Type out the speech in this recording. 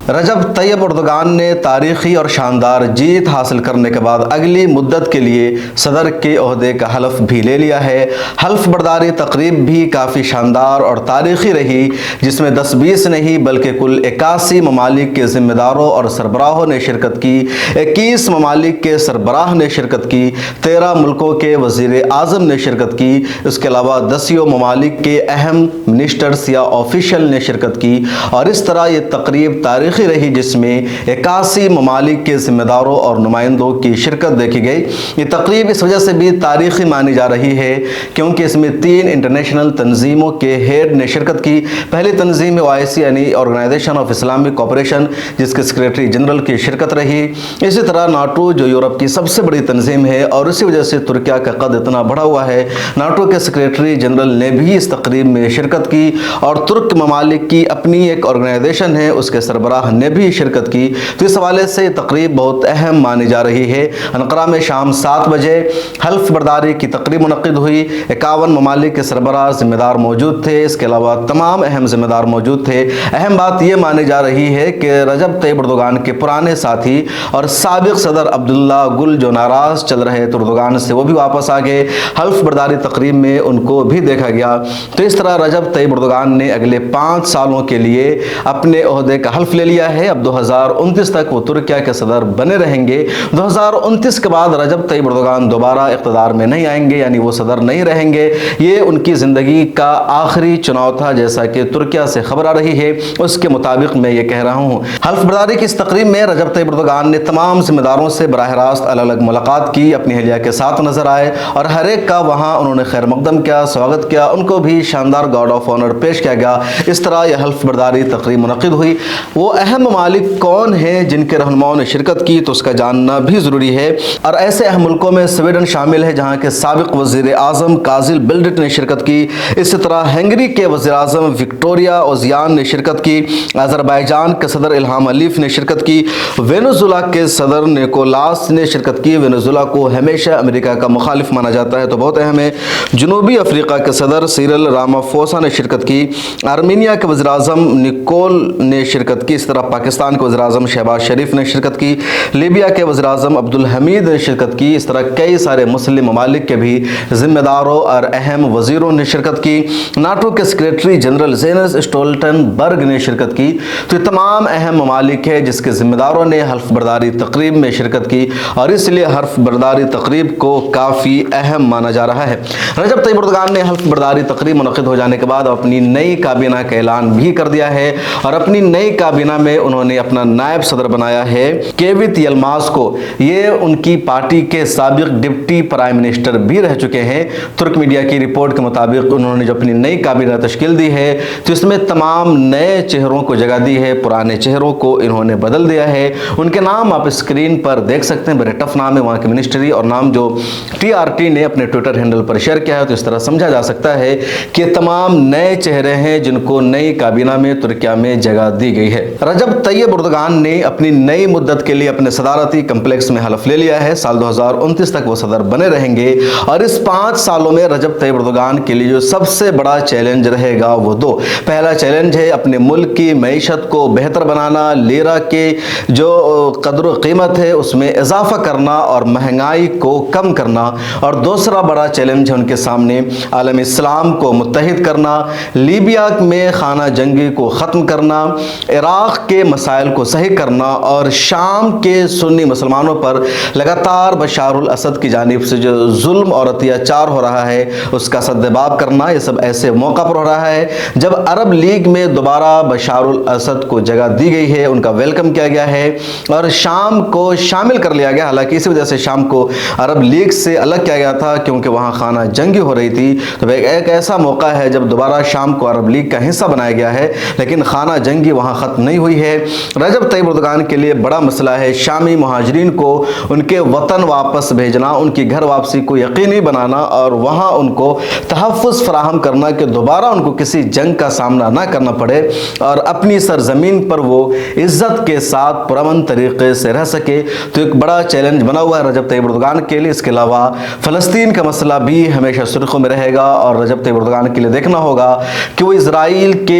رجب طیب Erdogan نے تاریخی اور شاندار جیت حاصل کرنے کے بعد اگلی مدت کے لیے صدر کے عہدے کا حلف بھی لے لیا ہے۔ حلف برداری تقریب بھی کافی شاندار اور تاریخی رہی، جس میں 10-20 نہیں بلکہ کل 81 ممالک کے ذمہ داروں اور سربراہوں نے شرکت کی۔ 21 ممالک کے سربراہ نے شرکت کی، 13 ملکوں کے وزیر اعظم نے شرکت کی، اس کے علاوہ 10 ممالک کے اہم منسٹرز یا آفیشل نے شرکت کی، اور اس طرح یہ تقریب تاریخی رہی جس میں 81 ممالک کے ذمہ داروں اور نمائندوں کی شرکت دیکھی گئی۔ یہ تقریب اس وجہ سے بھی تاریخی مانی جا رہی ہے کیونکہ اس میں 3 انٹرنیشنل تنظیموں کے ہیڈ نے شرکت کی۔ پہلی تنظیم OIC یعنی آرگنائزیشن آف اسلامک کوآپریشن، جس کے سیکریٹری جنرل کی شرکت رہی۔ اسی طرح ناٹو جو یورپ کی سب سے بڑی تنظیم ہے اور اسی وجہ سے ترکیہ کا قد اتنا بڑھا ہوا ہے، ناٹو کے سیکریٹری جنرل نے بھی اس تقریب میں شرکت کی، اور ترک ممالک کی اپنی ایک آرگنائزیشن ہے، اس کے سربراہ نے بھی شرکت کی۔ تو اس حوالے سے یہ تقریب بہت اہم مانی جا رہی ہے۔ انقرہ میں شام 7 بجے حلف برداری کی تقریب منعقد ہوئی۔ 51 ممالک کے سربراہ ذمہ دار موجود تھے، اس کے علاوہ تمام اہم ذمہ دار موجود تھے۔ اہم بات یہ مانی جا رہی ہے کہ رجب طیب اردوغان کے پرانے ساتھی اور سابق صدر عبداللہ گل جو ناراض چل رہے تھے اردوغان سے، وہ بھی واپس آ گئے۔ حلف برداری تقریب میں ان کو بھی دیکھا گیا۔ تو اس طرح رجب طیب اردوغان نے اگلے 5 سالوں کے لیے اپنے عہدے کا حلف لے لیا ہے۔ اب 2029 تک وہ ترکیہ کے صدر بنے رہیں گے۔ 2029 کے بعد رجب طیب اردوغان دوبارہ اقتدار میں نہیں آئیں گے، یعنی وہ صدر نہیں رہیں گے۔ یہ ان کی زندگی کا آخری چناؤ تھا، جیسا کہ ترکیہ سے خبر آ رہی ہے، اس کے مطابق میں یہ کہہ رہا ہوں۔ حلف برداری کی اس تقریب میں رجب طیب اردوغان نے تمام ذمہ داروں سے براہ راست الگ الگ ملاقات کی، اپنی اہلیہ کے ساتھ نظر آئے اور ہر ایک کا وہاں انہوں نے خیر مقدم کیا، سواگت کیا، ان کو بھی شاندار گارڈ آف آنر پیش کیا گیا۔ اس طرح یہ حلف برداری تقریب منعقد ہوئی۔ وہ اہم ممالک کون ہیں جن کے رہنماؤں نے شرکت کی تو اس کا جاننا بھی ضروری ہے، اور ایسے اہم ملکوں میں سویڈن شامل ہے جہاں کے سابق وزیر اعظم کازل بلڈٹ نے شرکت کی۔ اسی طرح ہنگری کے وزیر اعظم وکٹوریا اوزیان نے شرکت کی، آذربائیجان کے صدر الہام علیف نے شرکت کی، وینزویلا کے صدر نیکولاس نے شرکت کی۔ وینزویلا کو ہمیشہ امریکہ کا مخالف مانا جاتا ہے تو بہت اہم ہے۔ جنوبی افریقہ کے صدر سیرل رامافوسا نے شرکت کی۔ آرمینیا کے وزیر اعظم نکول نے شرکت کی۔ اس طرح پاکستان کے وزیر اعظم شہباز شریف نے شرکت کی۔ لیبیا کے وزیر اعظم عبدالحمید نے شرکت کی۔ اس طرح کئی سارے مسلم ممالک کے بھی ذمہ داروں اور اہم وزیروں نے شرکت کی۔ ناٹو کے سیکریٹری جنرل زینس اسٹولٹنبرگ نے شرکت کی۔ تو یہ تمام اہم ممالک ہے جس کے ذمہ داروں نے حلف برداری تقریب میں شرکت کی، اور اس لیے حلف برداری تقریب کو کافی اہم مانا جا رہا ہے۔ رجب طیب اردوغان نے حلف برداری تقریب منعقد ہو جانے کے بعد اپنی نئی کابینہ کا اعلان بھی کر دیا ہے، اور اپنی نئی کابینہ میں انہوں نے اپنا نائب صدر بنایا ہے کیوت یلماز کو۔ یہ ان کی پارٹی کے سابق ڈپٹی پرائم منسٹر بھی رہ چکے ہیں۔ ترک میڈیا کی رپورٹ کے مطابق انہوں نے جو اپنی نئی کابینہ تشکیل دی ہے تو اس میں تمام نئے چہروں کو جگہ دی ہے، پرانے چہروں کو انہوں نے بدل دیا ہے۔ ان کے نام آپ اسکرین پر دیکھ سکتے ہیں، بڑے ٹف نام ہے وہاں کی منسٹری، اور نام جو TRT نے اپنے ٹویٹر ہینڈل پر شیئر کیا ہے، تو اس طرح سمجھا جا سکتا ہے کہ تمام نئے چہرے ہیں جن کو نئی کابینہ میں ترکیہ میں جگہ دی گئی ہے۔ رجب طیب اردوغان نے اپنی نئی مدت کے لیے اپنے صدارتی کمپلیکس میں حلف لے لیا ہے۔ سال 2029 تک وہ صدر بنے رہیں گے، اور اس 5 سالوں میں رجب طیب اردوغان کے لیے جو سب سے بڑا چیلنج رہے گا وہ 2۔ پہلا چیلنج ہے اپنے ملک کی معیشت کو بہتر بنانا، لیرا کے جو قدر و قیمت ہے اس میں اضافہ کرنا اور مہنگائی کو کم کرنا، اور دوسرا بڑا چیلنج ہے ان کے سامنے عالم اسلام کو متحد کرنا، لیبیا میں خانہ جنگی کو ختم کرنا، عراق کے مسائل کو صحیح کرنا، اور شام کے سنی مسلمانوں پر لگاتار بشار الاسد کی جانب سے جو ظلم اور اتیاچار ہو رہا ہے اس کا سدباب کرنا۔ یہ سب ایسے موقع پر ہو رہا ہے جب عرب لیگ میں دوبارہ بشار الاسد کو جگہ دی گئی ہے، ان کا ویلکم کیا گیا ہے اور شام کو شامل کر لیا گیا۔ حالانکہ اسی وجہ سے شام کو عرب لیگ سے الگ کیا گیا تھا کیونکہ وہاں خانہ جنگی ہو رہی تھی۔ تو ایک ایسا موقع ہے جب دوبارہ شام کو عرب لیگ کا حصہ بنایا گیا ہے، لیکن خانہ جنگی وہاں ختم نہیں ہوئی ہے۔ رجب طیب اردوغان کے لیے بڑا مسئلہ ہے شامی مہاجرین کو ان کے وطن واپس بھیجنا، ان کی گھر واپسی کو یقینی بنانا، اور وہاں ان کو تحفظ فراہم کرنا کہ دوبارہ ان کو کسی جنگ کا سامنا نہ کرنا پڑے، اور اپنی سرزمین پر وہ عزت کے ساتھ پرامن طریقے سے رہ سکے۔ تو ایک بڑا چیلنج بنا ہوا ہے رجب طیب اردوغان کے لیے۔ اس کے علاوہ فلسطین کا مسئلہ بھی ہمیشہ سرخیوں میں رہے گا، اور رجب طیب اردوغان کے لیے دیکھنا ہوگا کہ وہ اسرائیل کے